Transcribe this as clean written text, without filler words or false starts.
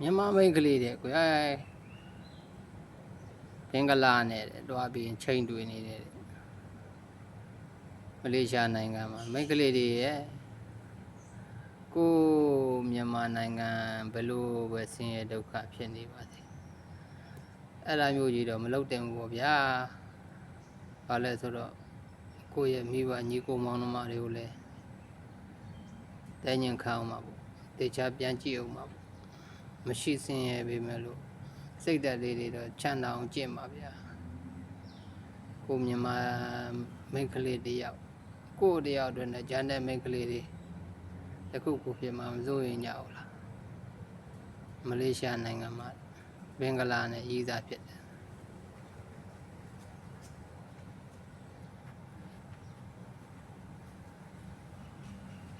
မြန်မာမိန်းကလေးတဲ့ကိုယ်ဘင်္ဂလားနဲ့တွားပြီးချိန်တွေ့နေတဲ့မလေးရှားနိုင်ငံမှာမိန်းကလေးတွေရဲ့ကိုမြန်မာနိုင်ငံဘယ်လိုပဲဆင်းရဲဒုက္ခဖြစ်နေပါစေအဲ့ဒါမျိုးကြီးတော့မလုပ်တင်ဘူးပေါ့ဗျာဘာလဲဆိုတော့ကိုယ့်ရဲ့မိဘညီကိုမောင်နှမတွေကိုလည်းတဲ့ညင်ခံအောင်ပါပေါ့တေချာပြန်ကြည့်အောင်ပါပေါ့မရှိဆင်းရဲပေမဲ့လို့စိတ်ဓာတ်လေးတွေတော့ချမ်းသာအောင်ကျင့်ပါဗျာကိုမြန်မာမိန်းကလေးတယောက်ကိုတယောက်အတွက်နဲ့ဂျန်တဲ့မိန်းကလေးတွေတခုခုဖြစ်မှမစိုးရင်ကြဘူးလားမလေးရှားနိုင်ငံမှာဘင်္ဂလားနဲ့ရေးစားဖြစ်တယ်